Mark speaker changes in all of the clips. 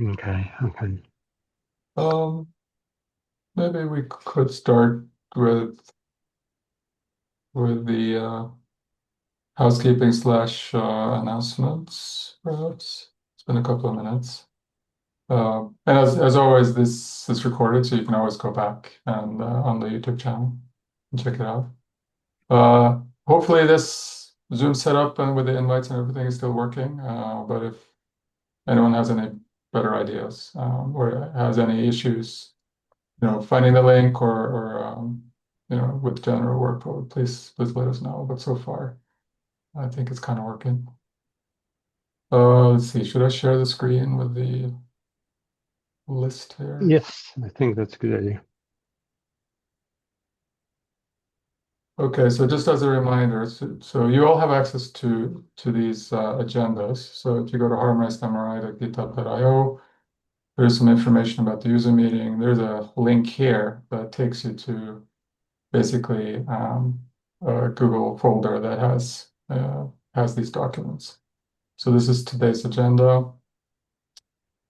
Speaker 1: Okay, okay.
Speaker 2: Um, Maybe we could start with the housekeeping slash announcements, perhaps. It's been a couple of minutes. And as always, this is recorded, so you can always go back and on the YouTube channel and check it out. Hopefully this Zoom setup and with the invites and everything is still working. But if anyone has any better ideas or has any issues, finding the link or with general workflow, please let us know. But so far, I think it's kind of working. Let's see, should I share the screen with the list here?
Speaker 1: Yes, I think that's a good idea.
Speaker 2: Okay, so just as a reminder, so you all have access to these agendas. So if you go to harmonizedmri.github.io, there's some information about the user meeting. There's a link here that takes you to basically a Google folder that has these documents. So this is today's agenda.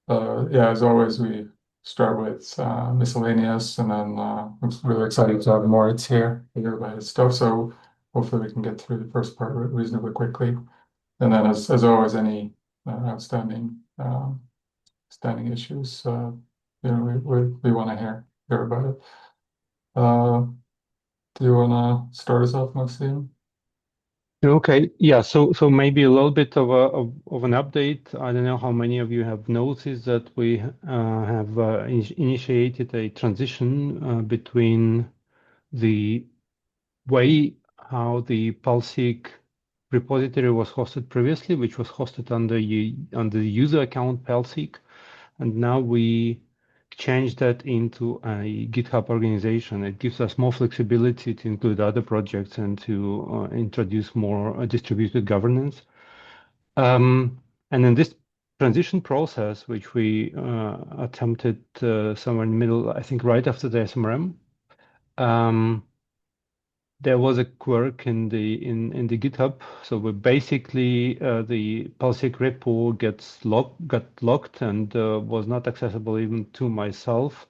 Speaker 2: Yeah, as always, we start with miscellaneous, and then I'm really excited to have Moritz here to hear about his stuff. So hopefully we can get through the first part reasonably quickly. And then, as always, any outstanding standing issues, we want to hear about it. Uh, do you want to start us off, Maxime?
Speaker 1: Okay, yeah, so maybe a little bit of an update. I don't know how many of you have noticed that we have initiated a transition between the way how the Pulseq repository was hosted previously, which was hosted under the user account Pulseq, and now we changed that into a GitHub organization. It gives us more flexibility to include other projects and to introduce more distributed governance. And in this transition process, which we attempted somewhere in the middle, I think right after the SMRM, there was a quirk in the GitHub. So we basically the Pulseq repo got locked and was not accessible even to myself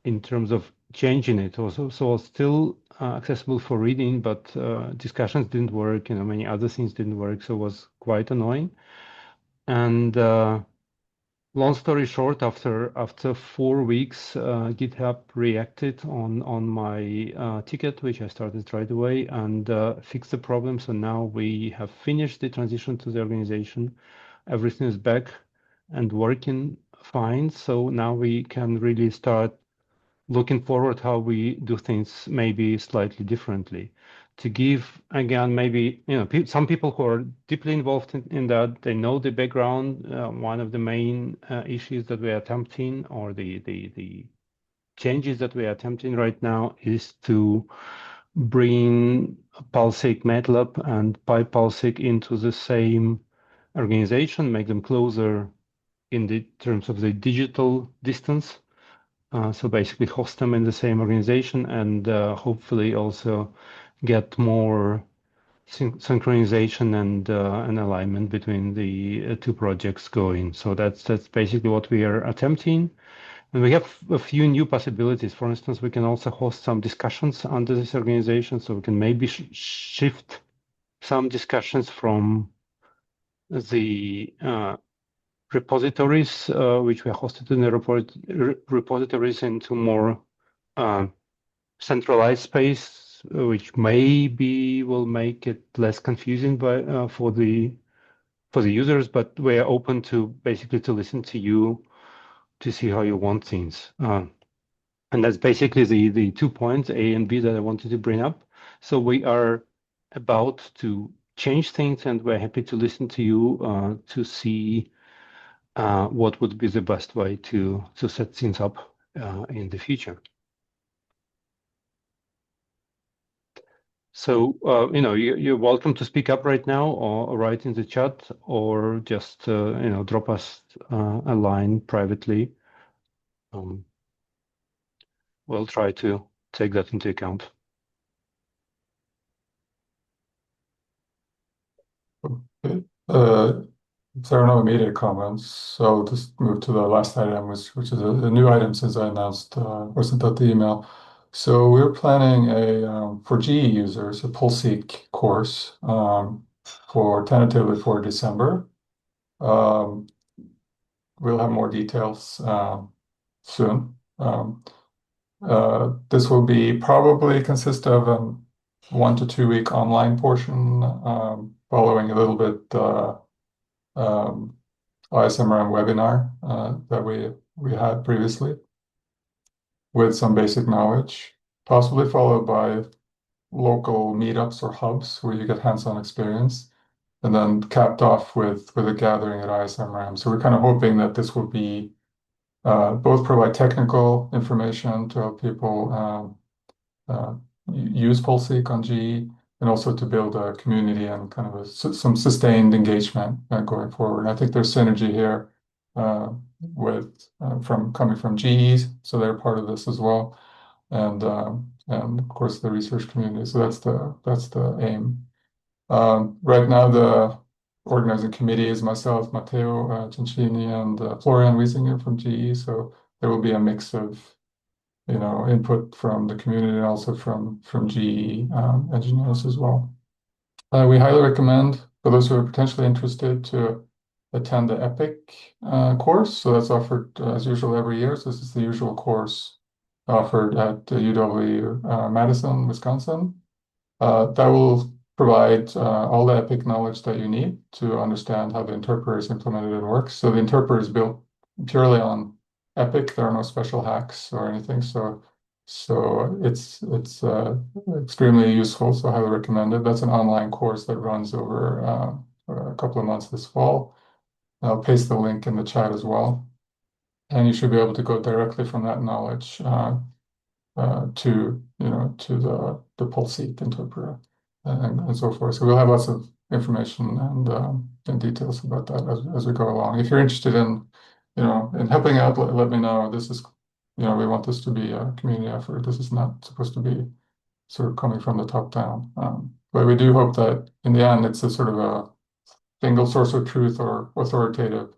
Speaker 1: in terms of changing it. Also, so it's still accessible for reading, but discussions didn't work. Many other things didn't work, so it was quite annoying. And long story short, after 4 weeks, GitHub reacted on my ticket, which I started right away, and fixed the problem. So now we have finished the transition to the organization. Everything is back and working fine. So now we can really start looking forward how we do things maybe slightly differently. To give again, maybe some people who are deeply involved in that, they know the background. One of the main issues that we are attempting, or the changes that we are attempting right now, is to bring Pulseq Matlab and PyPulseq into the same organization, make them closer in the terms of the digital distance. So basically host them in the same organization and hopefully also get more synchronization and an alignment between the two projects going. So that's basically what we are attempting. And we have a few new possibilities. For instance, we can also host some discussions under this organization. So we can maybe shift some discussions from the repositories, which we hosted in the repositories, into more uh, centralized space, which maybe will make it less confusing for the users. But we are open to basically to listen to you to see how you want things. And that's basically the 2 points, A and B, that I wanted to bring up. So we are about to change things, and we're happy to listen to you to see what would be the best way to set things up in the future. So, you're welcome to speak up right now or write in the chat or just, drop us a line privately. Um, we'll try to take that into account.
Speaker 2: Okay. If there are no immediate comments, so I'll just move to the last item, which is a new item since I announced or sent out the email. So we're planning for GE users a Pulseq course for tentatively for December. We'll have more details soon. This will probably consist of a 1 to 2 week online portion, following a little bit ISMRM webinar that we had previously with some basic knowledge, possibly followed by local meetups or hubs where you get hands-on experience, and then capped off with a gathering at ISMRM. So we're kind of hoping that this will be both provide technical information to help people use Pulseq on GE, and also to build a community and kind of some sustained engagement going forward. And I think there's synergy here coming from GE, so they're part of this as well, and of course the research community. So that's the aim. Right now, the organizing committee is myself, Matteo Ciancini, and Florian Wiesinger from GE. So there will be a mix of input from the community and also from GE engineers as well. We highly recommend for those who are potentially interested to attend the EPIC course. So that's offered as usual every year. So this is the usual course offered at UW-Madison, Wisconsin. That will provide all the EPIC knowledge that you need to understand how the interpreter is implemented and works. So the interpreter is built purely on EPIC. There are no special hacks or anything. So it's extremely useful. So I highly recommend it. That's an online course that runs over a couple of months this fall. I'll paste the link in the chat as well. And you should be able to go directly from that knowledge to the Pulseq interpreter and so forth. So we'll have lots of information and details about that as we go along. If you're interested in helping out, let me know. This is we want this to be a community effort. This is not supposed to be sort of coming from the top down. But we do hope that in the end, it's a sort of a single source of truth or authoritative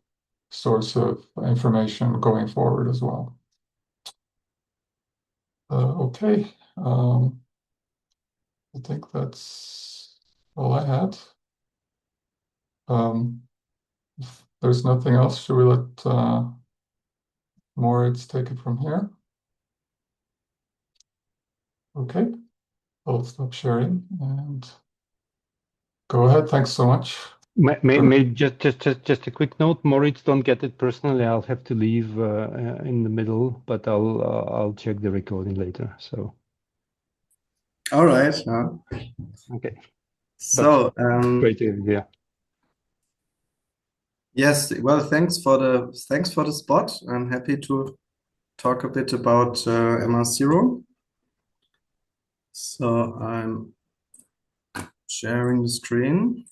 Speaker 2: source of information going forward as well. Okay. I think that's all I had. If there's nothing else, should we let Moritz take it from here? Okay, I'll stop sharing and go ahead. Thanks so much.
Speaker 1: May just a quick note, Moritz, don't get it personally. I'll have to leave in the middle, but I'll check the recording later. So.
Speaker 3: All right.
Speaker 1: Okay.
Speaker 3: So
Speaker 1: great idea.
Speaker 3: Yes. Well, thanks for the spot. I'm happy to talk a bit about MRzero. So I'm sharing the screen.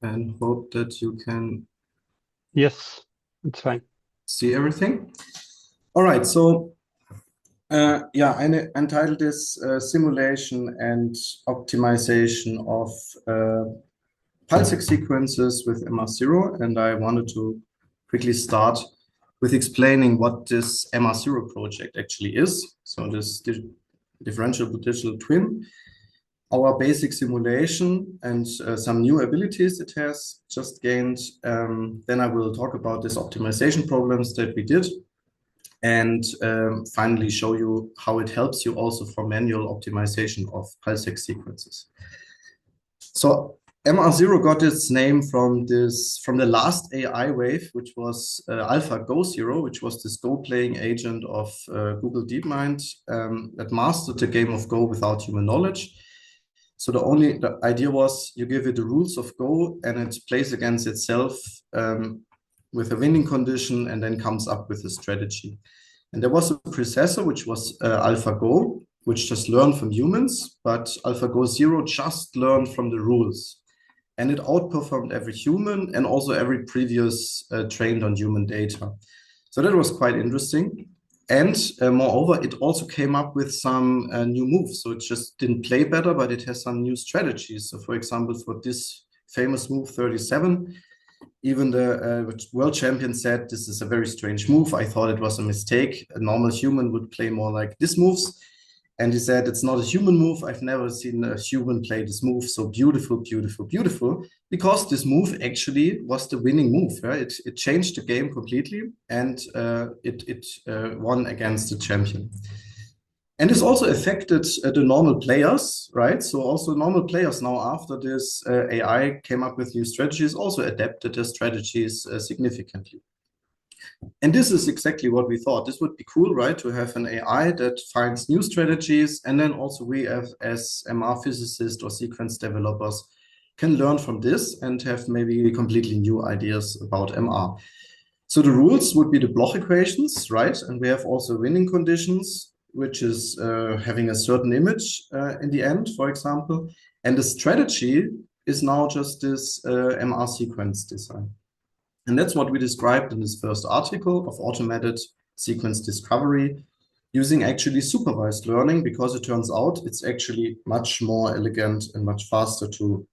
Speaker 3: And hope that you can.
Speaker 1: Yes, it's fine.
Speaker 3: See everything? All right. So, yeah, I entitled this Simulation and Optimization of Pulseq sequences with MRzero, and I wanted to quickly start with explaining what this MRzero project actually is. So this differential digital twin, our basic simulation, and some new abilities it has just gained. Then I will talk about these optimization problems that we did, and finally show you how it helps you also for manual optimization of Pulseq sequences. So MRzero got its name from the last AI wave, which was AlphaGo Zero, which was this Go playing agent of Google DeepMind that mastered the game of Go without human knowledge. So the idea was you give it the rules of Go and it plays against itself with a winning condition and then comes up with a strategy. And there was a predecessor, which was AlphaGo, which just learned from humans, but AlphaGo Zero just learned from the rules. And it outperformed every human and also every previous trained on human data. So that was quite interesting. And moreover, it also came up with some new moves. So it just didn't play better, but it has some new strategies. So for example, for this famous move 37, even the world champion said, this is a very strange move. I thought it was a mistake. A normal human would play more like this moves. And he said, it's not a human move. I've never seen a human play this move so beautiful, beautiful, beautiful, because this move actually was the winning move. Right? It changed the game completely, and it won against the champion. And this also affected the normal players, right? So also normal players now, after this AI came up with new strategies, also adapted their strategies significantly. And this is exactly what we thought. This would be cool, right? To have an AI that finds new strategies, and then also we as MR physicists or sequence developers can learn from this and have maybe completely new ideas about MR. So the rules would be the Bloch equations, right? And we have also winning conditions, which is having a certain image in the end, for example. And the strategy is now just this MR sequence design. And that's what we described in this first article of automated sequence discovery using actually supervised learning, because it turns out it's actually much more elegant and much faster to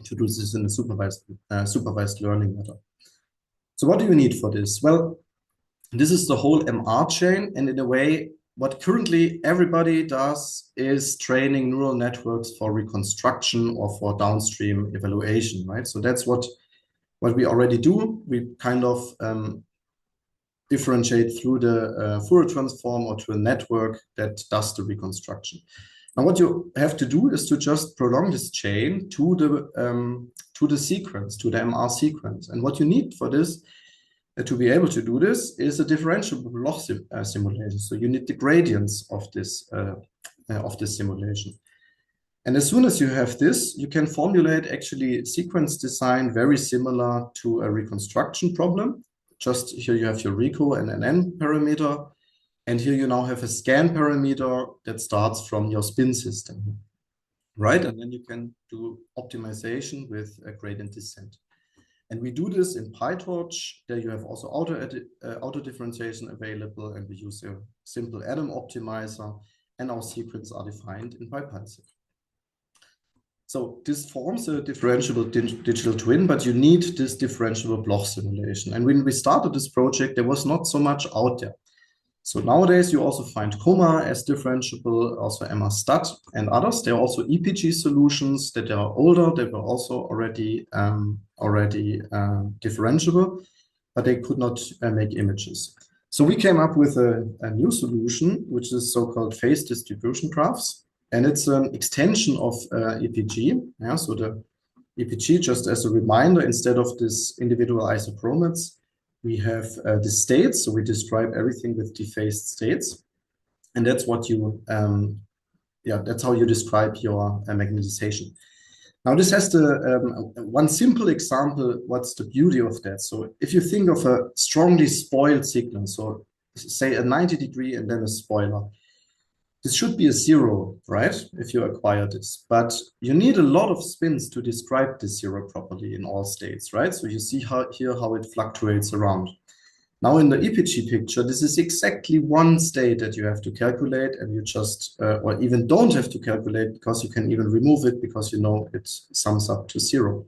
Speaker 3: do this in a supervised learning method. So what do you need for this? Well, this is the whole MR chain. And in a way, what currently everybody does is training neural networks for reconstruction or for downstream evaluation, right? So that's what we already do. We kind of differentiate through the Fourier transform or to a network that does the reconstruction. Now, what you have to do is to just prolong this chain to the sequence, to the MR sequence. And what you need for this, to be able to do this, is a differentiable Bloch simulation. So you need the gradients of this simulation. And as soon as you have this, you can formulate actually sequence design very similar to a reconstruction problem. Just here you have your RECO and NN parameter. And here you now have a scan parameter that starts from your spin system, right? And then you can do optimization with a gradient descent. And we do this in PyTorch. There you have also auto differentiation available, and we use a simple Adam optimizer, and our sequences are defined in Pulseq. So this forms a differentiable digital twin, but you need this differentiable Bloch simulation. And when we started this project, there was not so much out there. So nowadays you also find COMA as differentiable, also MRSTAT and others. There are also EPG solutions that are older. They were also already differentiable, but they could not make images. So we came up with a new solution, which is so-called phase distribution graphs. And it's an extension of EPG. Yeah? So the EPG, just as a reminder, instead of this individual isochromates, we have the states. So we describe everything with dephased states. And that's what you, that's how you describe your magnetization. Now this has the one simple example. What's the beauty of that? So if you think of a strongly spoiled signal, so say a 90-degree and then a spoiler, this should be a 0, right? If you acquire this, but you need a lot of spins to describe this 0 properly in all states, right? So you see here how it fluctuates around. Now in the EPG picture, this is exactly one state that you have to calculate, and you just, or even don't have to calculate, because you can even remove it because you know it sums up to 0.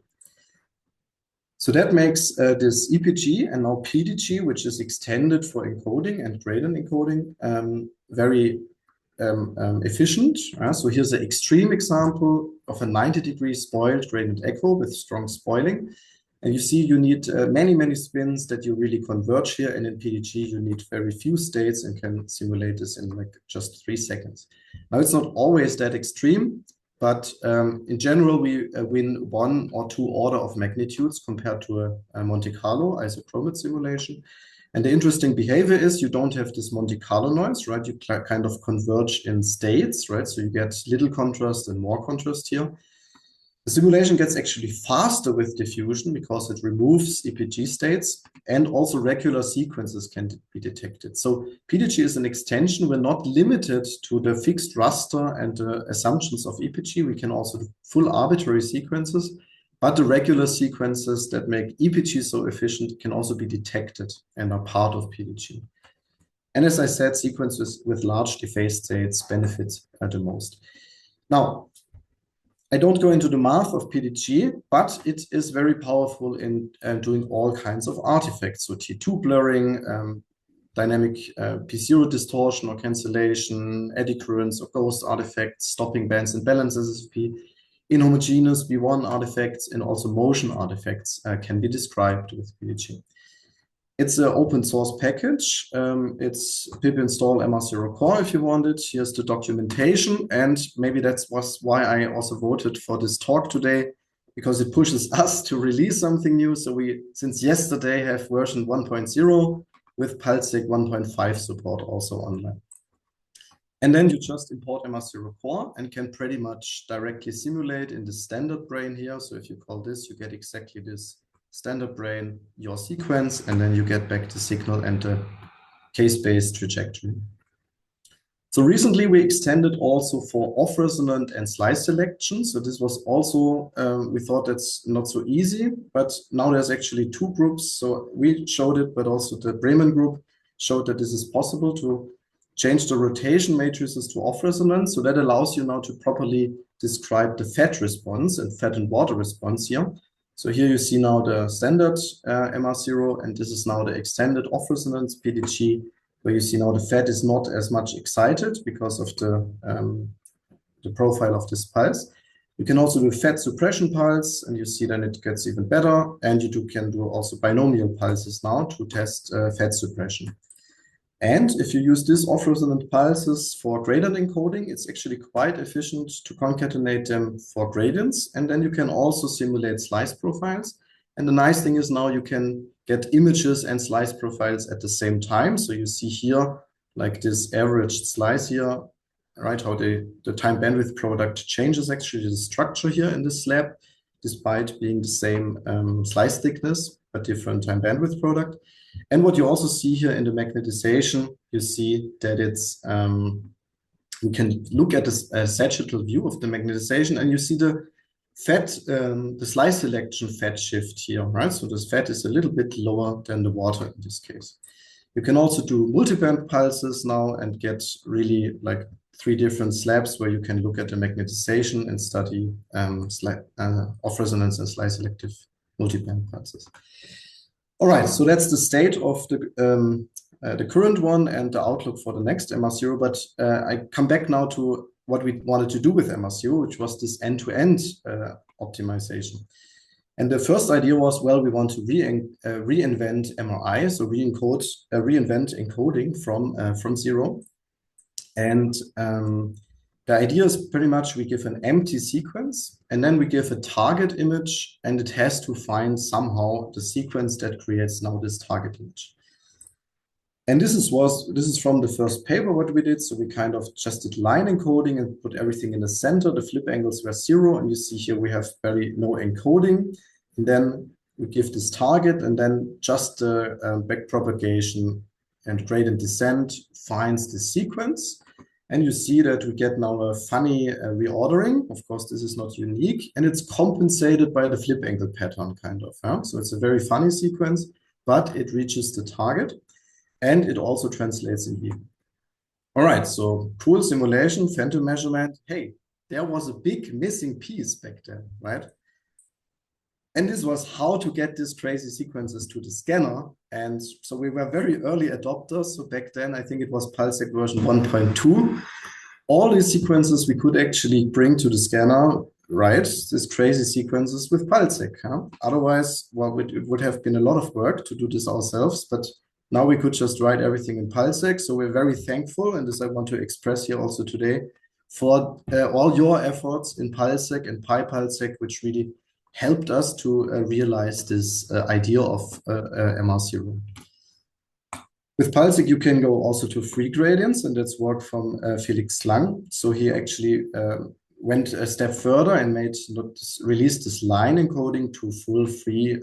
Speaker 3: So that makes this EPG and now PDG, which is extended for encoding and gradient encoding, very efficient. So here's an extreme example of a 90-degree spoiled gradient echo with strong spoiling. And you see you need many, many spins that you really converge here. And in PDG, you need very few states and can simulate this in like just 3 seconds. Now, it's not always that extreme, but in general, we win 1 or 2 order of magnitudes compared to a Monte Carlo isochromate simulation. And the interesting behavior is you don't have this Monte Carlo noise, right? You kind of converge in states, right? So you get little contrast and more contrast here. The simulation gets actually faster with diffusion because it removes EPG states, and also regular sequences can be detected. So PDG is an extension. We're not limited to the fixed raster and the assumptions of EPG. We can also do full arbitrary sequences. But the regular sequences that make EPG so efficient can also be detected and are part of PDG. And as I said, sequences with large defaced states benefit the most. Now, I don't go into the math of PDG, but it is very powerful in doing all kinds of artifacts. So T2 blurring, dynamic P0 distortion or cancellation, eddy currents or ghost artifacts, stopping bands and balances SFP, inhomogeneous B1 artifacts, and also motion artifacts can be described with PDG. It's an open source package. It's pip install MRzeroCore if you want it. Here's the documentation. And maybe that was why I also voted for this talk today, because it pushes us to release something new. So we, since yesterday, have version 1.0 with Pulseq 1.5 support also online. And then you just import MRzeroCore and can pretty much directly simulate in the standard brain here. So if you call this, you get exactly this standard brain, your sequence, and then you get back the signal and the case-based trajectory. So recently we extended also for off-resonant and slice selection. So this was also, we thought that's not so easy, but now there's actually two groups. So we showed it, but also the Bremen group showed that this is possible to change the rotation matrices to off-resonant. So that allows you now to properly describe the fat response and fat and water response here. So here you see now the standard MR0, and this is now the extended off-resonance PDG, where you see now the fat is not as much excited because of the profile of this pulse. You can also do fat suppression pulse, and you see then it gets even better. And you can do also binomial pulses now to test fat suppression. And if you use this off-resonant pulses for gradient encoding, it's actually quite efficient to concatenate them for gradients. And then you can also simulate slice profiles. And the nice thing is now you can get images and slice profiles at the same time. So you see here, like this averaged slice here, right? How the time bandwidth product changes actually the structure here in this slab, despite being the same slice thickness, but different time bandwidth product. And what you also see here in the magnetization, you see that it's, you can look at this sagittal view of the magnetization, and you see the fat, the slice selection fat shift here, right? So this fat is a little bit lower than the water in this case. You can also do multiband pulses now and get really like 3 different slabs where you can look at the magnetization and study off-resonance and slice selective multiband pulses. All right, so that's the state of the current one and the outlook for the next MR0. But I come back now to what we wanted to do with MR0, which was this end-to-end optimization. And the first idea was, well, we want to reinvent MRI, so reinvent encoding from zero. And the idea is pretty much we give an empty sequence and then we give a target image, and it has to find somehow the sequence that creates now this target image. And this is from the first paper what we did. So we kind of just did line encoding and put everything in the center. The flip angles were 0, and you see here we have very no encoding. And then we give this target, and then just the backpropagation and gradient descent finds the sequence. And you see that we get now a funny reordering. Of course, this is not unique, and it's compensated by the flip angle pattern, kind of. Yeah? So it's a very funny sequence, but it reaches the target, and it also translates in vivo. All right, so pool simulation, phantom measurement. Hey, there was a big missing piece back then, right? And this was how to get these crazy sequences to the scanner. And so we were very early adopters. So back then, I think it was Pulseq version 1.2. All these sequences we could actually bring to the scanner, right? These crazy sequences with Pulseq. Huh? Otherwise, well, it would have been a lot of work to do this ourselves. But now we could just write everything in Pulseq. So we're very thankful, and this I want to express here also today, for all your efforts in Pulseq and PyPulseq, which really helped us to realize this idea of MR0. With Pulseq, you can go also to free gradients, and that's work from Felix Lang. So he actually went a step further and released this line encoding to full free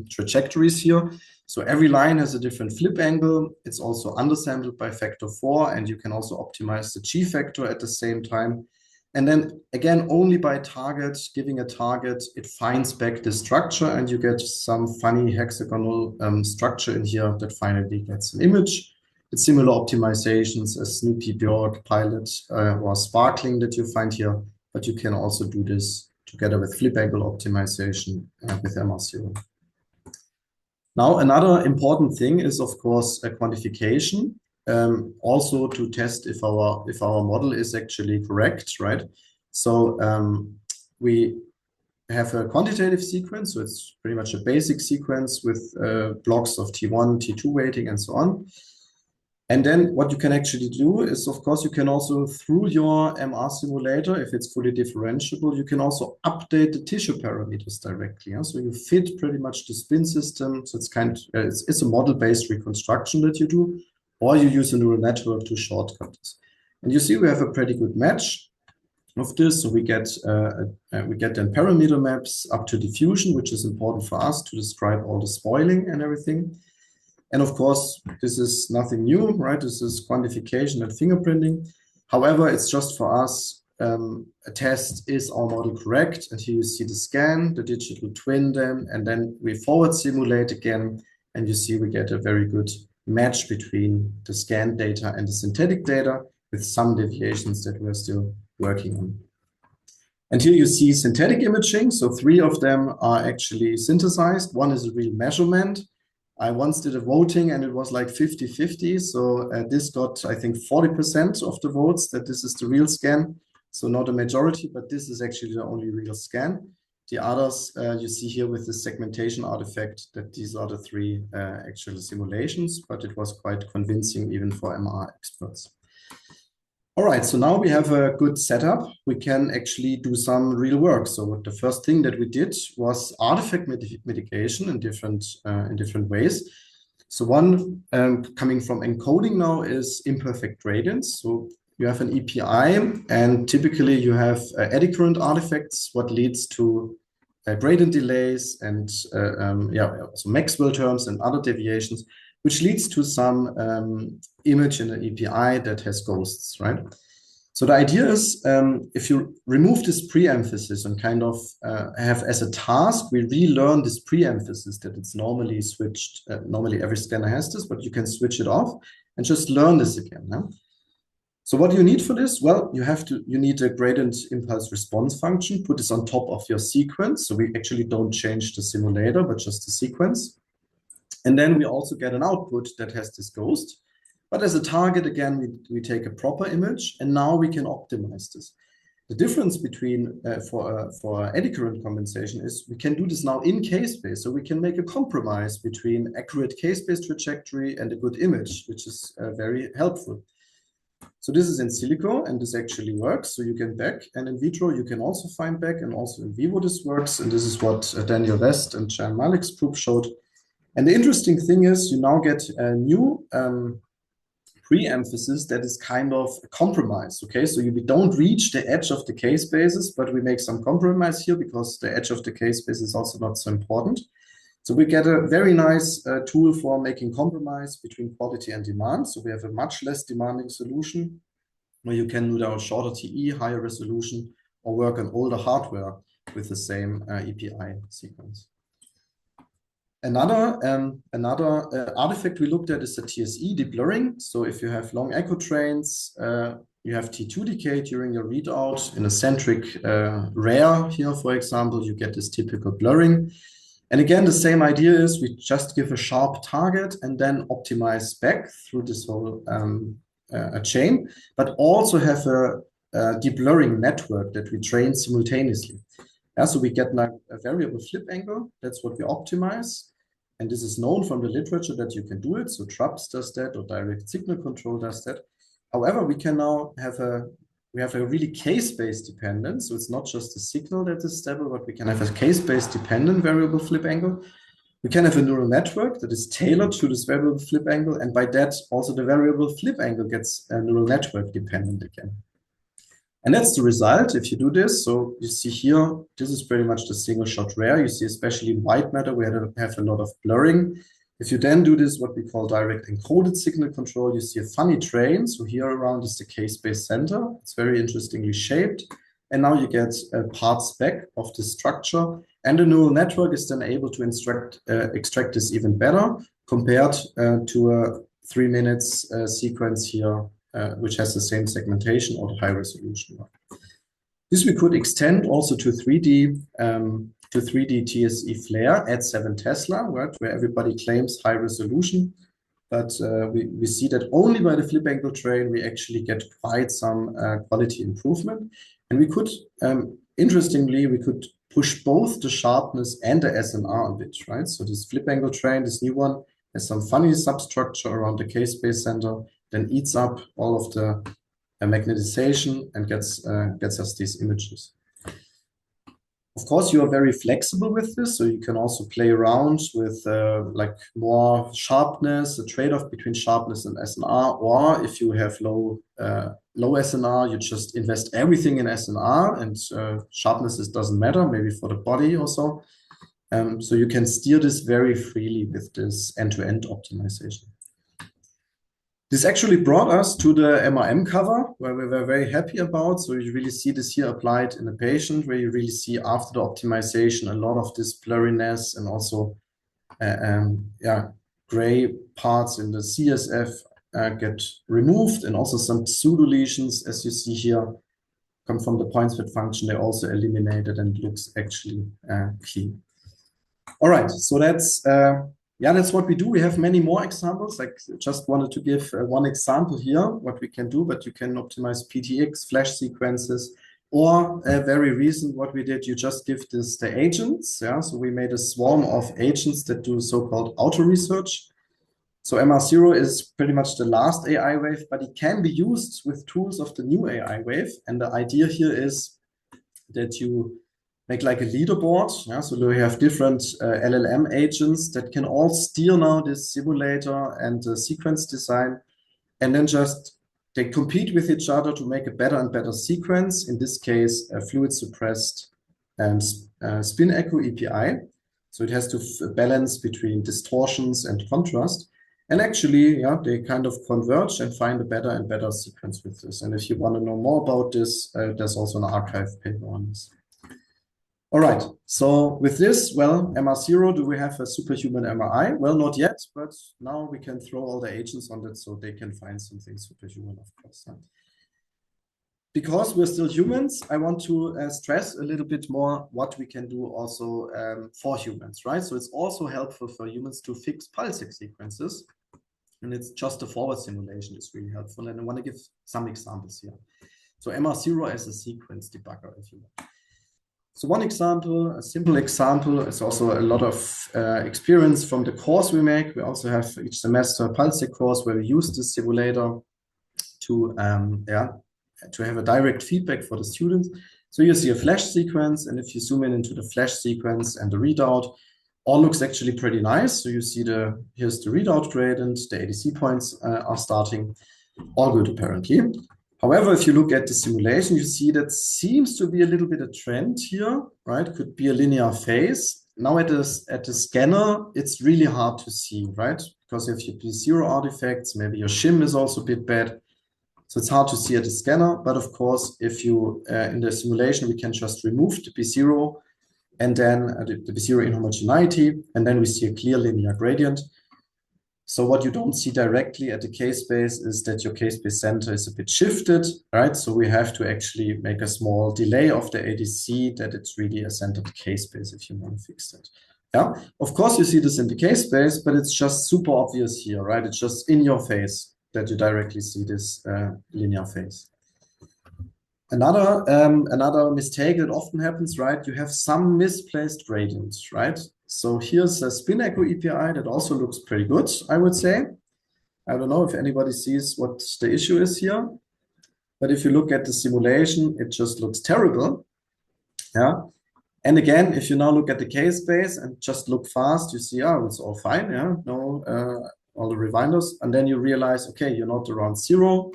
Speaker 3: trajectories here. So every line has a different flip angle. It's also undersampled by factor 4, and you can also optimize the G factor at the same time. And then again, only by giving a target, it finds back the structure, and you get some funny hexagonal structure in here that finally gets an image. It's similar optimizations as Snoopy, Bjork, Pilot, or Sparkling that you find here, but you can also do this together with flip angle optimization with MRzero. Now, another important thing is, of course, a quantification, also to test if our model is actually correct, right? So we have a quantitative sequence, so it's pretty much a basic sequence with blocks of T1, T2 weighting, and so on. And then what you can actually do is, of course, you can also, through your MR simulator, if it's fully differentiable, you can also update the tissue parameters directly. Yeah? So you fit pretty much the spin system. So it's it's a model-based reconstruction that you do, or you use a neural network to shortcut this. And you see we have a pretty good match of this. So we get then parameter maps up to diffusion, which is important for us to describe all the spoiling and everything. And of course, this is nothing new, right? This is quantification and fingerprinting. However, it's just for us a test, is our model correct? And here you see the scan, the digital twin then, and then we forward simulate again. And you see we get a very good match between the scanned data and the synthetic data with some deviations that we're still working on. And here you see synthetic imaging. So 3 of them are actually synthesized. One is a real measurement. I once did a voting and it was like 50-50. So this got, I think, 40% of the votes that this is the real scan. So not a majority, but this is actually the only real scan. The others you see here with the segmentation artifact that these are the 3 actual simulations, but it was quite convincing even for MR experts. All right, so now we have a good setup. We can actually do some real work. So the first thing that we did was artifact mitigation in different ways. So one coming from encoding now is imperfect gradients. So you have an EPI, and typically you have eddy current artifacts, what leads to gradient delays and so Maxwell terms and other deviations, which leads to some image in the EPI that has ghosts, right? So the idea is if you remove this pre-emphasis and kind of have as a task, we relearn this pre-emphasis that it's normally switched. Normally every scanner has this, but you can switch it off and just learn this again. Huh? So what do you need for this? Well, you need a gradient impulse response function, put this on top of your sequence. So we actually don't change the simulator, but just the sequence. And then we also get an output that has this ghost. But as a target, again, we take a proper image, and now we can optimize this. The difference between for eddy current compensation is we can do this now in k-space. So we can make a compromise between accurate k-space trajectory and a good image, which is very helpful. So this is in silico, and this actually works. So you can back, and in vitro you can also find back, and also in vivo this works. And this is what Daniel West and Jan Malik's group showed. And the interesting thing is you now get a new pre-emphasis that is kind of a compromise, okay? So we don't reach the edge of the k-spaces, but we make some compromise here because the edge of the k-space is also not so important. So we get a very nice tool for making compromise between quality and demand. So we have a much less demanding solution where you can do now shorter TE, higher resolution, or work on older hardware with the same EPI sequence. Another artifact we looked at is the TSE deblurring. So if you have long echo trains, you have T2 decay during your readout. In a centric rare here, for example, you get this typical blurring. And again, the same idea is we just give a sharp target and then optimize back through this whole chain, but also have a deblurring network that we train simultaneously. Yeah, so we get like a variable flip angle. That's what we optimize. And this is known from the literature that you can do it. So TRAPS does that, or direct signal control does that. However, we can now have a really case-based dependent. So it's not just a signal that is stable, but we can have a case-based dependent variable flip angle. We can have a neural network that is tailored to this variable flip angle. And by that, also the variable flip angle gets a neural network dependent again. And that's the result if you do this. So you see here, this is pretty much the single shot rare. You see, especially in white matter, we have a lot of blurring. If you then do this, what we call direct encoded signal control, you see a funny train. So here around is the k-space center. It's very interestingly shaped. And now you get parts back of the structure. And the neural network is then able to extract this even better compared to a 3 minutes sequence here, which has the same segmentation or the high resolution one. This we could extend also to 3D TSE flare at 7 Tesla, right, where everybody claims high resolution. But we see that only by the flip angle train, we actually get quite some quality improvement. And we could, interestingly, we could push both the sharpness and the SNR a bit, right? So this flip angle train, this new one, has some funny substructure around the K-space center, then eats up all of the magnetization and gets us these images. Of course, you are very flexible with this, so you can also play around with like more sharpness, a trade-off between sharpness and SNR, or if you have low SNR, you just invest everything in SNR, and sharpness doesn't matter, maybe for the body also. So you can steer this very freely with this end-to-end optimization. This actually brought us to the MRM cover, where we were very happy about. So you really see this here applied in a patient, where you really see after the optimization a lot of this blurriness and also gray parts in the CSF get removed, and also some pseudo lesions, as you see here, come from the point spread function. They also eliminated and looks actually key. All right, so that's what we do. We have many more examples. I just wanted to give one example here, what we can do, but you can optimize PTX, flash sequences, or very recent, what we did, you just give this the agents. Yeah, so we made a swarm of agents that do so-called auto research. So MRzero is pretty much the last AI wave, but it can be used with tools of the new AI wave. And the idea here is that you make like a leaderboard. Yeah? So we have different LLM agents that can all steer now this simulator and sequence design, and then just they compete with each other to make a better and better sequence. In this case, a fluid suppressed spin echo EPI. So it has to balance between distortions and contrast. And actually, yeah, they kind of converge and find a better and better sequence with this. And if you want to know more about this, there's also an archive paper on this. All right, so with this, well, MRzero, do we have a superhuman MRI? Well, not yet, but now we can throw all the agents on it so they can find something superhuman, of course. Huh? Because we're still humans, I want to stress a little bit more what we can do also for humans, right? So it's also helpful for humans to fix Pulseq sequences. And it's just a forward simulation is really helpful. And I want to give some examples here. So MRzero as a sequence debugger, if you want. So one example, a simple example, is also a lot of experience from the course we make. We also have each semester a Pulseq course where we use this simulator to have a direct feedback for the students. So you see a flash sequence, and if you zoom in into the flash sequence and the readout, all looks actually pretty nice. So you see here's the readout gradient, the ADC points are starting, all good apparently. However, if you look at the simulation, you see that seems to be a little bit a trend here, right? Could be a linear phase. Now at the scanner, it's really hard to see, right? Because if you do zero artifacts, maybe your shim is also a bit bad. So it's hard to see at the scanner. But of course, if you, in the simulation, we can just remove the B0 and then the B0 inhomogeneity, and then we see a clear linear gradient. So what you don't see directly at the K-space is that your K-space center is a bit shifted, right? So we have to actually make a small delay of the ADC that it's really a centered K-space if you want to fix that. Yeah, of course you see this in the K-space, but it's just super obvious here, right? It's just in your face that you directly see this linear phase. Another mistake that often happens, right? You have some misplaced gradients, right? So here's a spin echo EPI that also looks pretty good, I would say. I don't know if anybody sees what the issue is here, but if you look at the simulation, it just looks terrible. Yeah. And again, if you now look at the K-space and just look fast, you see, oh, it's all fine. Yeah, no, all the rewinders. And then you realize, okay, you're not around zero,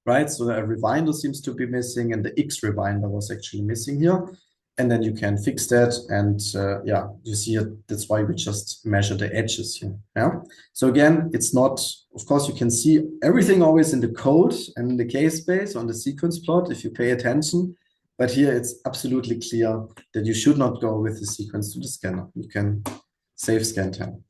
Speaker 3: right? So the rewinder seems to be missing, and the X rewinder was actually missing here. And then you can fix that. And yeah, you see it. That's why we just measure the edges here. Yeah. So again, it's not, of course, you can see everything always in the code and in the K-space on the sequence plot if you pay attention. But here it's absolutely clear that you should not go with the sequence to the scanner. You can save scan time.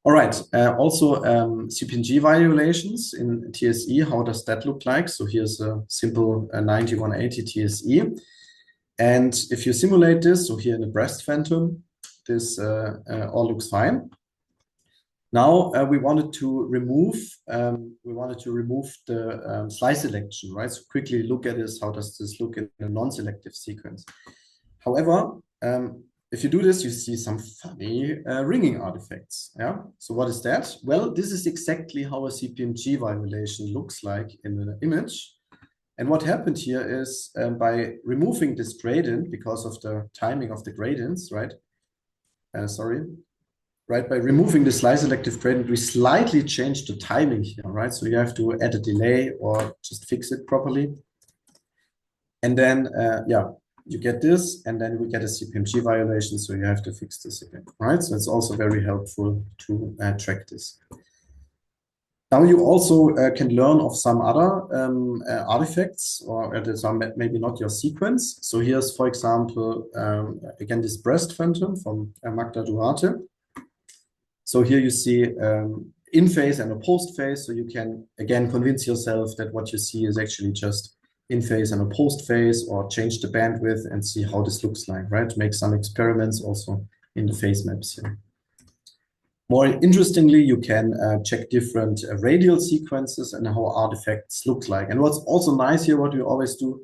Speaker 3: All right. Also, CPNG violations in TSE. How does that look like? So here's a simple 9180 TSE. And if you simulate this, so here in the breast phantom, this all looks fine. Now we wanted to remove the slice selection, right? So quickly look at this. How does this look in a non-selective sequence? However, if you do this, you see some funny ringing artifacts. Yeah. So what is that? Well, this is exactly how a CPMG violation looks like in the image. And what happened here is by removing this gradient because of the timing of the gradients, right? Right, by removing the slice selective gradient, we slightly changed the timing here, right? So you have to add a delay or just fix it properly. And then, yeah, you get this, and then we get a CPMG violation, so you have to fix this again, right? So it's also very helpful to track this. Now you also can learn of some other artifacts, or that are maybe not your sequence. So here's, for example, again, this breast phantom from Magda Duarte. So here you see in phase and a post phase. So you can, again, convince yourself that what you see is actually just in phase and a post phase, or change the bandwidth and see how this looks like, right? Make some experiments also in the phase maps here. More interestingly, you can check different radial sequences and how artifacts look like. And what's also nice here, what we always do,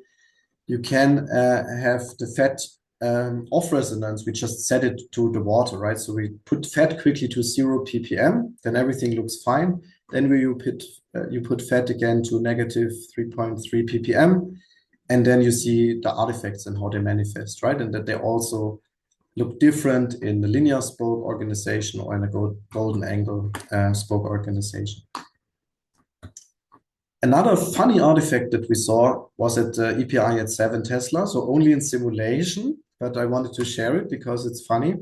Speaker 3: you can have the FET off resonance. We just set it to the water, right? So we put FET quickly to 0 ppm, then everything looks fine. Then you put FET again to negative 3.3 ppm, and then you see the artifacts and how they manifest, right? And that they also look different in the linear spoke organization or in a golden angle spoke organization. Another funny artifact that we saw was at EPI at 7 Tesla, so only in simulation, but I wanted to share it because it's funny.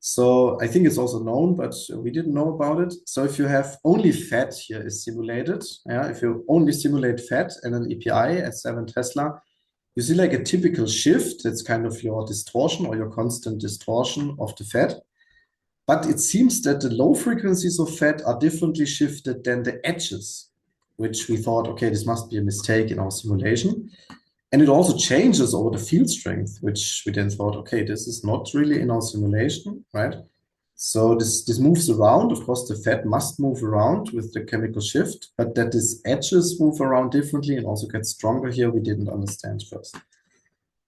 Speaker 3: So I think it's also known, but we didn't know about it. So if you have only FET here is simulated, yeah, if you only simulate FET and an EPI at 7 Tesla, you see like a typical shift. That's kind of your distortion or your constant distortion of the FET. But it seems that the low frequencies of FET are differently shifted than the edges, which we thought, okay, this must be a mistake in our simulation. And it also changes over the field strength, which we then thought, okay, this is not really in our simulation, right? So this moves around. Of course, the FET must move around with the chemical shift, but that these edges move around differently and also get stronger here, we didn't understand first.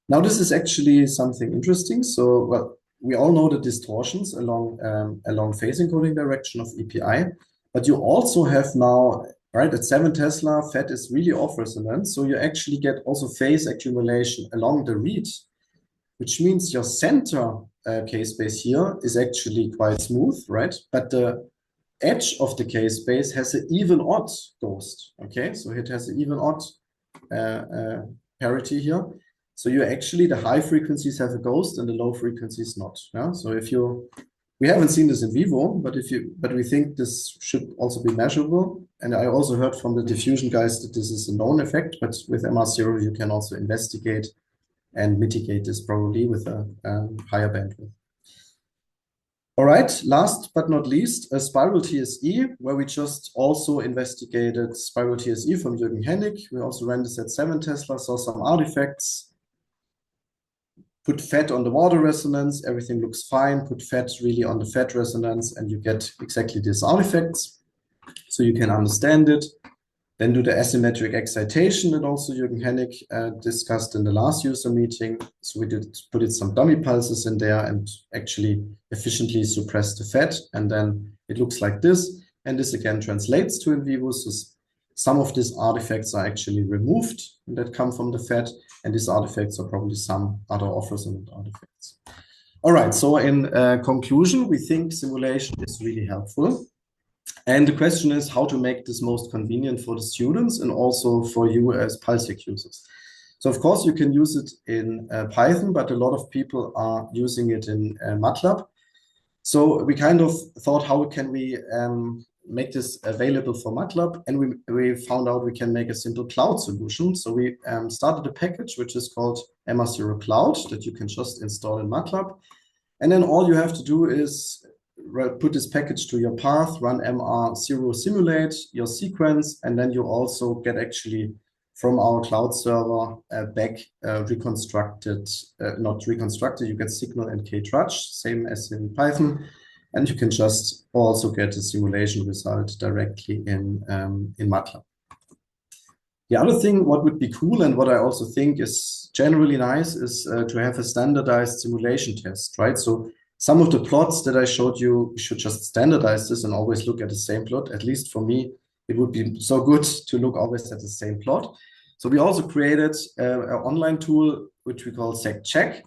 Speaker 3: Now, this is actually something interesting. So, well, we all know the distortions along phase encoding direction of EPI, but you also have now, right, at 7 Tesla, FET is really off resonance. So you actually get also phase accumulation along the reed, which means your center K-space here is actually quite smooth, right? But the edge of the K-space has an even-odd ghost, okay? So it has an even-odd parity here. So you actually, the high frequencies have a ghost and the low frequencies not, yeah? So if we haven't seen this in vivo, but we think this should also be measurable. And I also heard from the diffusion guys that this is a known effect, but with MRzero, you can also investigate and mitigate this probably with a higher bandwidth. All right, last but not least, a spiral TSE, where we just also investigated spiral TSE from Jürgen Hennig. We also ran this at 7 Tesla, saw some artifacts. Put FET on the water resonance, everything looks fine. Put FET really on the FET resonance, and you get exactly these artifacts. So you can understand it. Then do the asymmetric excitation that also Jürgen Hennig discussed in the last user meeting. So we put some dummy pulses in there and actually efficiently suppress the FET. And then it looks like this. And this again translates to in vivo. So some of these artifacts are actually removed that come from the FET. And these artifacts are probably some other off-resonant artifacts. All right, so in conclusion, we think simulation is really helpful. And the question is how to make this most convenient for the students and also for you as Pulseq users. So of course you can use it in Python, but a lot of people are using it in Matlab. So we kind of thought, how can we make this available for Matlab? And we found out we can make a simple cloud solution. So we started a package which is called MRzeroCloud that you can just install in Matlab. And then all you have to do is put this package to your path, run MRzero simulate your sequence, and then you also get actually from our cloud server back reconstructed, not reconstructed, you get signal and ktrudge, same as in Python, and you can just also get a simulation result directly in Matlab. The other thing, what would be cool and what I also think is generally nice is to have a standardized simulation test, right? So some of the plots that I showed you, you should just standardize this and always look at the same plot. At least for me, it would be so good to look always at the same plot. So we also created an online tool, which we call Sec Check,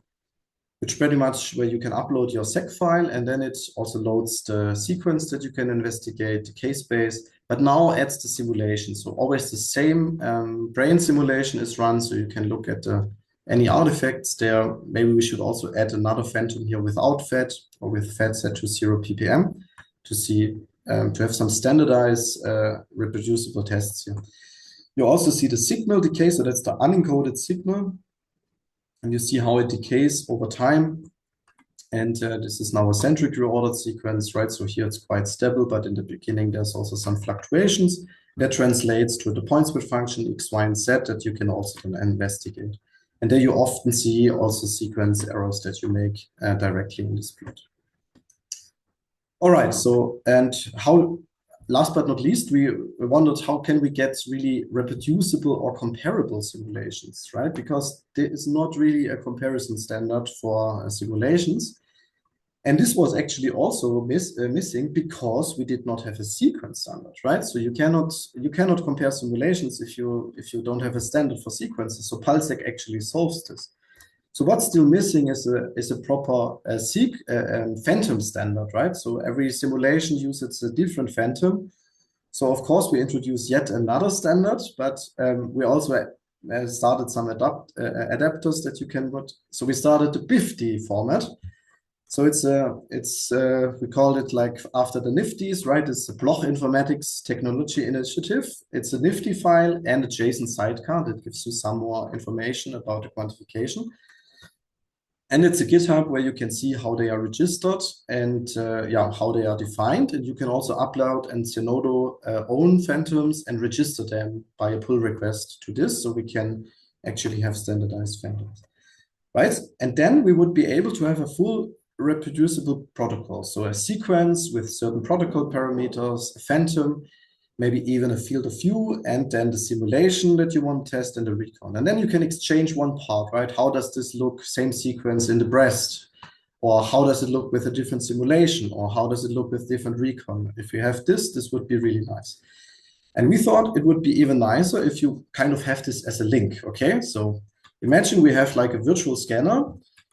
Speaker 3: which pretty much where you can upload your Sec file, and then it also loads the sequence that you can investigate, the case base, but now adds the simulation. So always the same brain simulation is run, so you can look at any artifacts there. Maybe we should also add another phantom here without fat or with fat set to 0 ppm to see, to have some standardized reproducible tests here. You also see the signal decay, so that's the unencoded signal. And you see how it decays over time. And this is now a centric reordered sequence, right? So here it's quite stable, but in the beginning, there's also some fluctuations. That translates to the point split function X, Y, and Z that you can also then investigate. And there you often see also sequence errors that you make directly in this plot. All right, so, and how, last but not least, we wondered how can we get really reproducible or comparable simulations, right? Because there is not really a comparison standard for simulations. And this was actually also missing because we did not have a sequence standard, right? So you cannot compare simulations if you don't have a standard for sequences. So Pulseq actually solves this. So what's still missing is a proper phantom standard, right? So every simulation uses a different phantom. So of course we introduced yet another standard, but we also started some adapters that you can put. So we started the BIFD format. So we called it like after the Nifties, right? It's a Bloch Informatics Technology Initiative. It's a Nifty file and a JSON sidecar that gives you some more information about the quantification. And it's a GitHub where you can see how they are registered and how they are defined. And you can also upload and Zenodo own phantoms and register them by a pull request to this. So we can actually have standardized phantoms, right? And then we would be able to have a full reproducible protocol. So a sequence with certain protocol parameters, a phantom, maybe even a field of view, and then the simulation that you want to test and the recon. And then you can exchange one part, right? How does this look, same sequence in the breast? Or how does it look with a different simulation? Or how does it look with different recon? If you have this would be really nice. And we thought it would be even nicer if you kind of have this as a link, okay? So imagine we have like a virtual scanner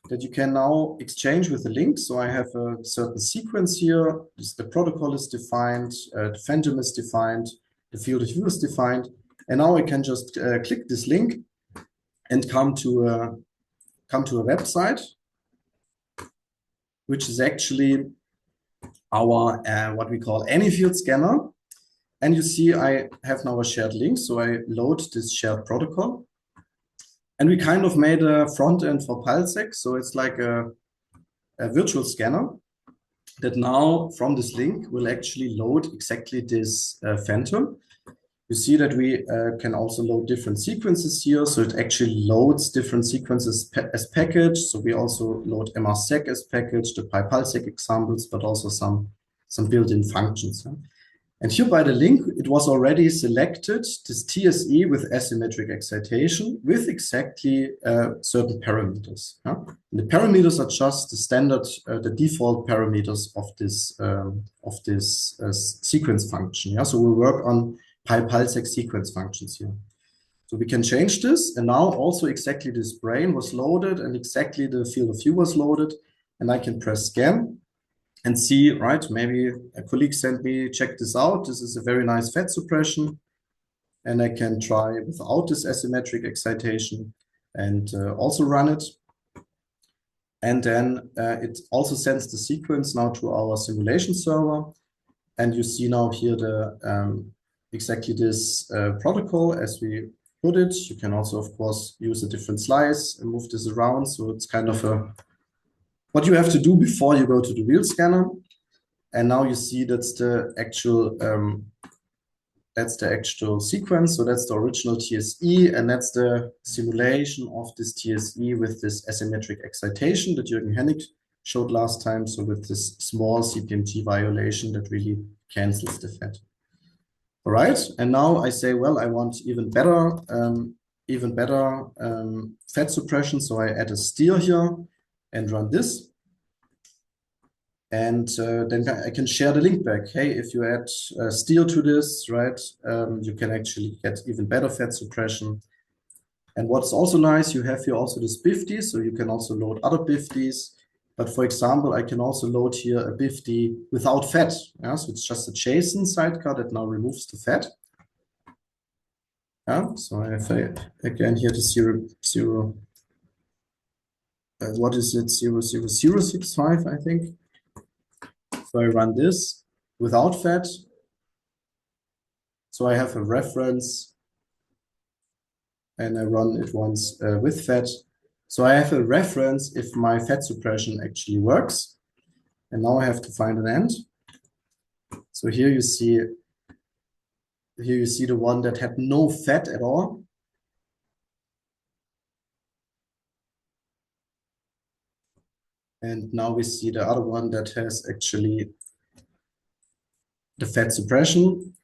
Speaker 3: that you can now exchange with a link. So I have a certain sequence here. The protocol is defined, the phantom is defined, the field of view is defined. And now I can just click this link and come to a website, which is actually our what we call Anyfield scanner. And you see I have now a shared link. So I load this shared protocol. And we kind of made a front end for Pulseq. So it's like a virtual scanner that now from this link will actually load exactly this phantom. You see that we can also load different sequences here. So it actually loads different sequences as package. So we also load MRsec as package, the PyPulseq examples, but also some built-in functions. And here by the link, it was already selected this TSE with asymmetric excitation with exactly certain parameters. Yeah? And the parameters are just the standard, the default parameters of this sequence function. Yeah? So we'll work on PyPulseq sequence functions here. So we can change this, and now also exactly this brain was loaded and exactly the field of view was loaded, and I can press scan. And see, right, maybe a colleague sent me, check this out. This is a very nice fat suppression. And I can try without this asymmetric excitation and also run it. And then it also sends the sequence now to our simulation server. And you see now here the exactly this protocol as we put it. You can also, of course, use a different slice and move this around. So it's kind of what you have to do before you go to the real scanner. And now you see that's the actual sequence. So that's the original TSE, and that's the simulation of this TSE with this asymmetric excitation that Jürgen Hennig showed last time. So with this small CPMG violation that really cancels the fat. All right, and now I say, well, I want even better fat suppression. So I add a steer here and run this. And then I can share the link back. Hey, if you add steer to this, right, you can actually get even better fat suppression. And what's also nice, you have here also this BIFD, so you can also load other BIFDs. But for example, I can also load here a BIFD without fat. Yeah? So it's just a JSON sidecar that now removes the fat. Yeah? So I have again here the what is it, 00065, I think. So I run this without fat. So I have a reference and I run it once with fat. So I have a reference if my fat suppression actually works. And now I have to find an end. So here you see the one that had no fat at all. And now we see the other one that has actually the fat suppression.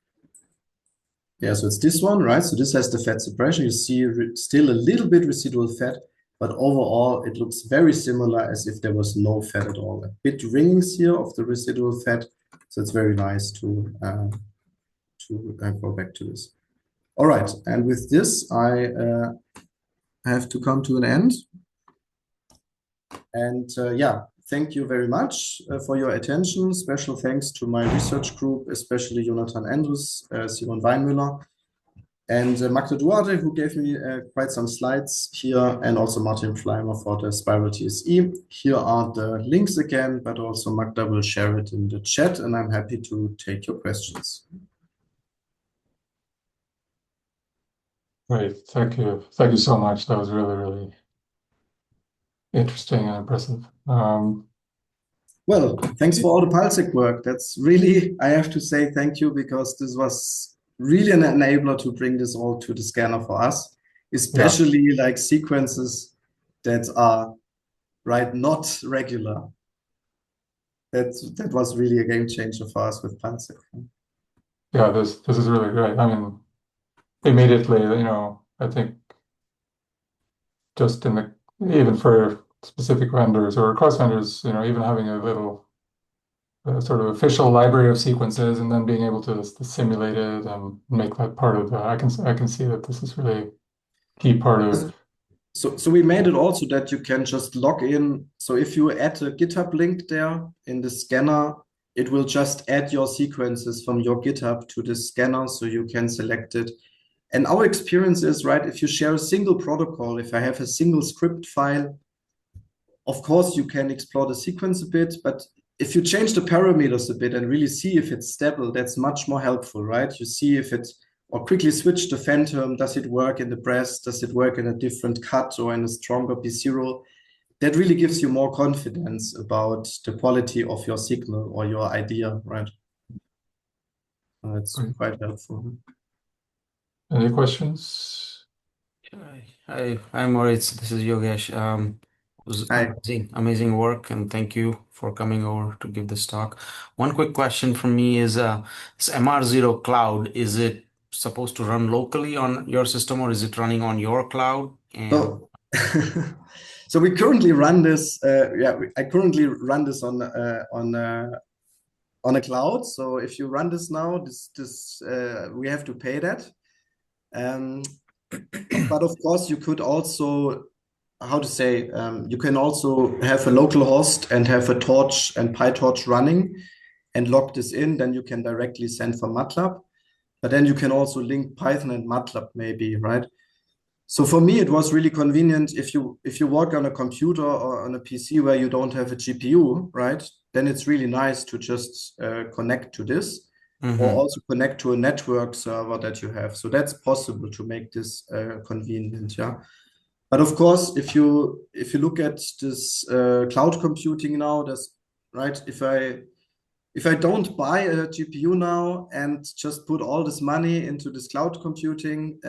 Speaker 3: Yeah, so it's this one, right? So this has the fat suppression. You see still a little bit residual fat, but overall it looks very similar as if there was no fat at all. A bit rings here of the residual fat. So it's very nice to go back to this. All right, and with this, I have to come to an end. And yeah, thank you very much for your attention. Special thanks to my research group, especially Jonathan Andrews, Simon Weinmüller, and Magda Duarte, who gave me quite some slides here, and also Martin Fleimer for the Spiral TSE. Here are the links again, but also Magda will share it in the chat, and I'm happy to take your questions.
Speaker 2: Great, thank you. Thank you so much. That was really, really interesting and impressive.
Speaker 3: Well, thanks for all the Pulseq work. That's really, I have to say thank you, because this was really an enabler to bring this all to the scanner for us, especially like sequences that are not regular. That was really a game changer for us with Pulseq.
Speaker 2: Yeah, this is really great. I mean, immediately, I think just even for specific vendors or cross vendors, even having a little sort of official library of sequences and then being able to simulate it and make that part of the, I can see that this is really a key part of.
Speaker 3: So we made it also that you can just log in. So if you add a GitHub link there in the scanner, it will just add your sequences from your GitHub to the scanner, so you can select it. And our experience is, right, if you share a single protocol, if I have a single script file, of course you can explore the sequence a bit, but if you change the parameters a bit and really see if it's stable, that's much more helpful, right? You see if it, or quickly switch the phantom, does it work in the breast? Does it work in a different cut or in a stronger B0? That really gives you more confidence about the quality of your signal or your idea, right? That's quite helpful.
Speaker 2: Any questions?
Speaker 4: Hi, Moritz. This is Yogesh. It was amazing work, and thank you for coming over to give this talk. One quick question from me is, this MRZero cloud, is it supposed to run locally on your system, or is it running on your cloud? And
Speaker 3: so we currently run this. I currently run this on a cloud. So if you run this now, we have to pay that. But of course, you could also, you can also have a local host and have a torch and PyTorch running and log this in. Then you can directly send from Matlab. But then you can also link Python and Matlab maybe, right? So for me, it was really convenient if you work on a computer or on a PC where you don't have a GPU, right? Then it's really nice to just connect to this. Or also connect to a network server that you have. So that's possible to make this convenient, yeah. But of course, if you look at this cloud computing now, that's right. If if I don't buy a GPU now and just put all this money into this cloud computing,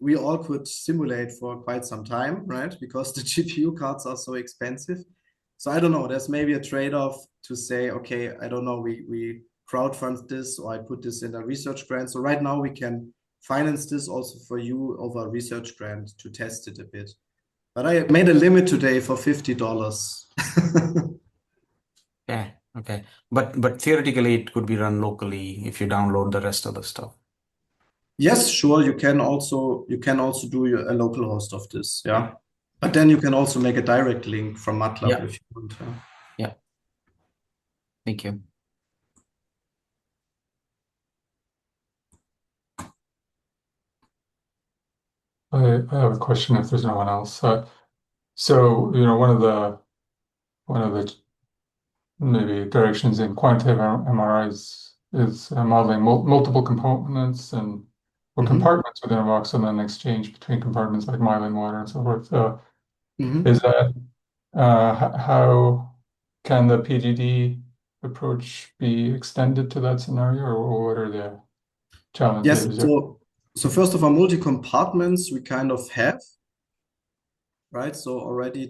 Speaker 3: we all could simulate for quite some time, right? Because the GPU cards are so expensive. So I don't know, there's maybe a trade-off to say, okay, I don't know, we crowdfund this, or I put this in a research grant. So right now we can finance this also for you over a research grant to test it a bit. But I made a limit today for $50.
Speaker 4: Yeah, okay. But theoretically it could be run locally if you download the rest of the stuff.
Speaker 3: Yes, sure. You can also do a local host of this, yeah. But then you can also make a direct link from Matlab if you want.
Speaker 4: Yeah. Thank you.
Speaker 2: I have a question if there's no one else. So, one of the maybe directions in quantitative MRIs is modeling multiple components and or compartments within a voxel and then exchange between compartments like myelin water and so forth. Is that how can the PGD approach be extended to that scenario, or what are the challenges?
Speaker 3: Yes. So first of all, multi-compartments we kind of have, right? So already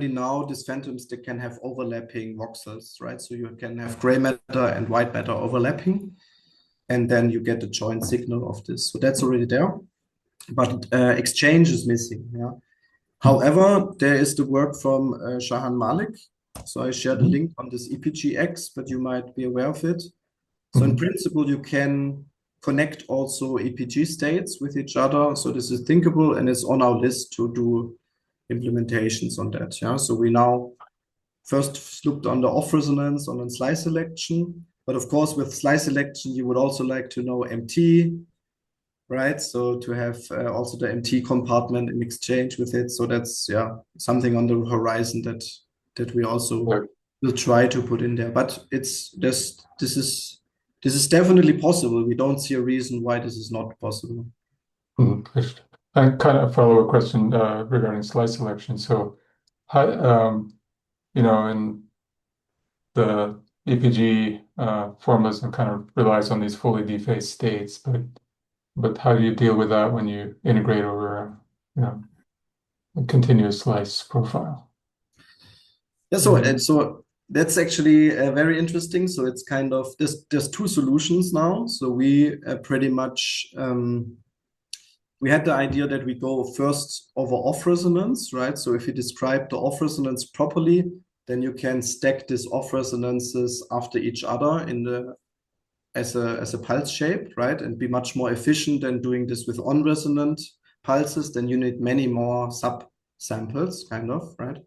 Speaker 3: now these phantoms, they can have overlapping voxels, right? So you can have gray matter and white matter overlapping, and then you get the joint signal of this. So that's already there, but exchange is missing. Yeah. However, there is the work from Shahan Malik. So I shared a link on this EPGX, but you might be aware of it. So in principle, you can connect also EPG states with each other. So this is thinkable, and it's on our list to do implementations on that. Yeah. So we now first looked on the off-resonance, on slice selection. But of course, with slice selection, you would also like to know MT, right? So to have also the MT compartment in exchange with it. So that's something on the horizon that we also will try to put in there. But this is definitely possible. We don't see a reason why this is not possible.
Speaker 2: And kind of a follow-up question regarding slice selection. So, how, in the EPG formalism kind of relies on these fully dephased states, but how do you deal with that when you integrate over a continuous slice profile?
Speaker 3: Yeah, so that's actually very interesting. So it's kind of there's two solutions now. So we pretty much we had the idea that we go first over off-resonance, right? So if you describe the off-resonance properly, then you can stack these off-resonances after each other as a pulse shape, right? And be much more efficient than doing this with on-resonant pulses. Then you need many more sub-samples, kind of, right?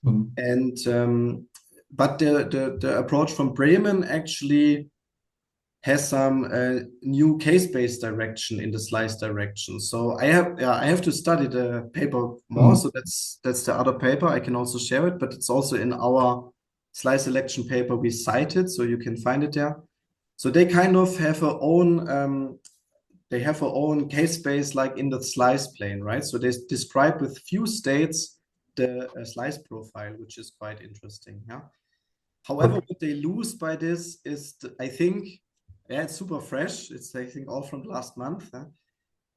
Speaker 3: And but the approach from Bremen actually has some new case-based direction in the slice direction. So I have to study the paper more. So that's the other paper. I can also share it, but it's also in our slice selection paper we cited, so you can find it there. So they kind of have a own case space like in the slice plane, right? So they describe with few states the slice profile, which is quite interesting. Yeah. However, what they lose by this is, I think, it's super fresh. It's, I think, all from last month.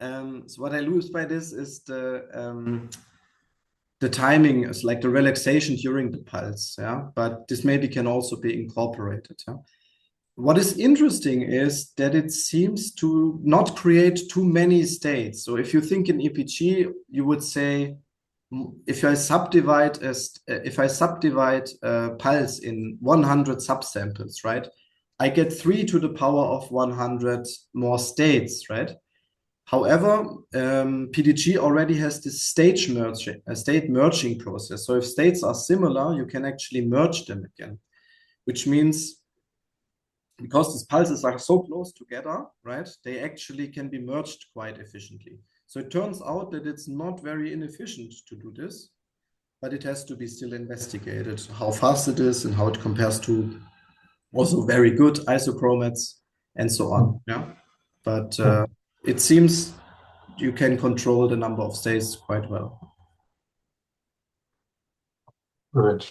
Speaker 3: So what I lose by this is the timing, is like the relaxation during the pulse. Yeah, but this maybe can also be incorporated. Yeah. What is interesting is that it seems to not create too many states. So if you think in EPG, you would say, if I subdivide pulse in 100 subsamples, right? I get 3 to the power of 100 more states, right? However, PDG already has this state merging process. So if states are similar, you can actually merge them again, which means because these pulses are so close together, right? They actually can be merged quite efficiently. So it turns out that it's not very inefficient to do this, but it has to be still investigated how fast it is and how it compares to also very good isochromats and so on. Yeah, but it seems you can control the number of states quite well.
Speaker 2: Right.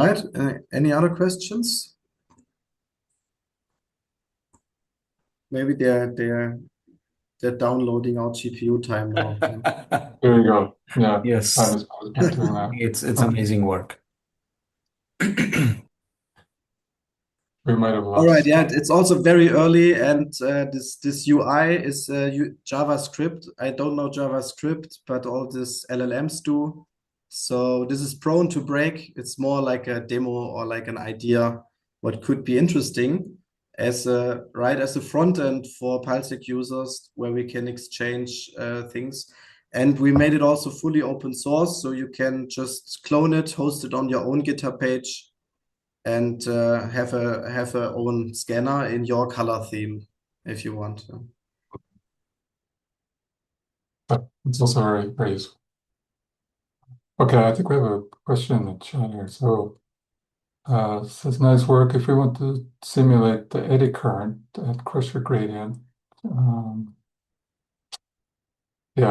Speaker 3: right. Any other questions? Maybe they're downloading our GPU time now.
Speaker 2: There you go. Yeah.
Speaker 4: Yes.
Speaker 2: I was doing that.
Speaker 4: It's amazing work.
Speaker 2: We might have lost.
Speaker 3: All right, yeah, it's also very early, and this UI is JavaScript. I don't know JavaScript, but all these LLMs do. So this is prone to break. It's more like a demo or like an idea what could be interesting as a front end for Pulseq users where we can exchange things. And we made it also fully open source, so you can just clone it, host it on your own GitHub page, and have a own scanner in your color theme if you want.
Speaker 2: It's also very, very useful. Okay, I think we have a question in the chat here. So it says, nice work. If we want to simulate the eddy current at crusher gradient,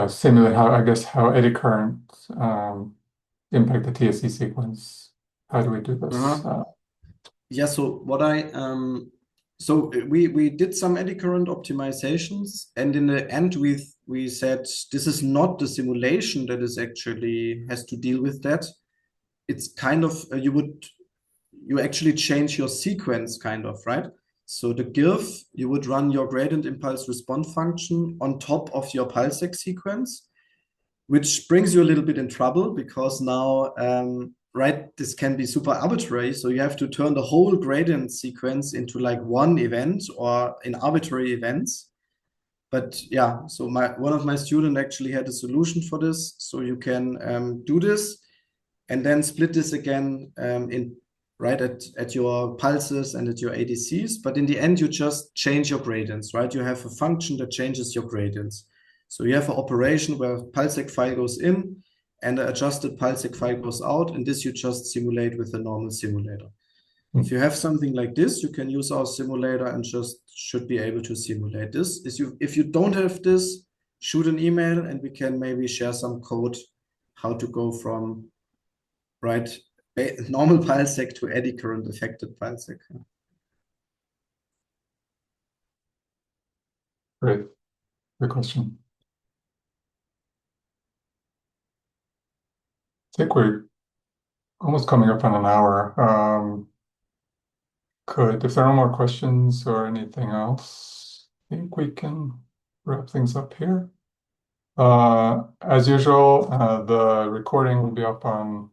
Speaker 2: simulate how eddy current impact the TSC sequence. How do we do this?
Speaker 3: So what so we did some eddy current optimizations, and in the end we said this is not the simulation that is actually has to deal with that. It's kind of you actually change your sequence kind of, right? So the GIRF, you would run your gradient impulse response function on top of your Pulseq sequence, which brings you a little bit in trouble because now this can be super arbitrary. So you have to turn the whole gradient sequence into like one event or in arbitrary events. But yeah, so one of my students actually had a solution for this. So you can do this and then split this again at your pulses and at your ADCs. But in the end, you just change your gradients, right? You have a function that changes your gradients. So you have an operation where a Pulseq file goes in and an adjusted Pulseq file goes out, and this you just simulate with a normal simulator. If you have something like this, you can use our simulator and just should be able to simulate this. If you don't have this, shoot an email and we can maybe share some code how to go from normal Pulseq to eddy current affected Pulseq.
Speaker 2: Great. Good question. I think we're almost coming up on an hour. If there are no more questions or anything else, I think we can wrap things up here. As usual, the recording will be up on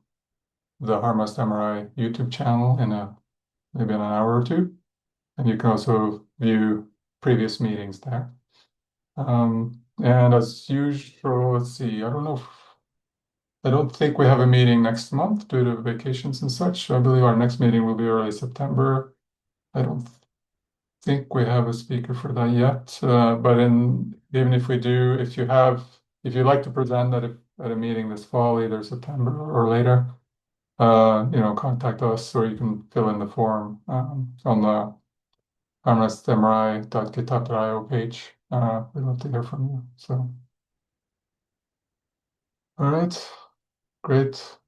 Speaker 2: the Moritz MRI YouTube channel in maybe in an hour or two. And you can also view previous meetings there. And as usual, let's see, I don't think we have a meeting next month due to vacations and such. I believe our next meeting will be early September. I don't think we have a speaker for that yet. But even if we do, if you'd like to present at a meeting this fall, either September or later, contact us, or you can fill in the form on the armrestmri.github.io page. We'd love to hear from you. So, all right, great.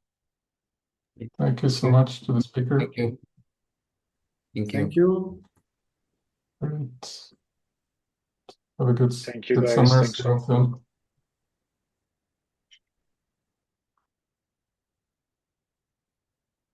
Speaker 2: Thank you so much to the speaker.
Speaker 4: Thank you.
Speaker 3: Thank you.
Speaker 2: Great. Have a good
Speaker 5: Thank you,
Speaker 2: good
Speaker 5: guys.
Speaker 2: summer.
Speaker 5: Thanks.
Speaker 2: See you soon.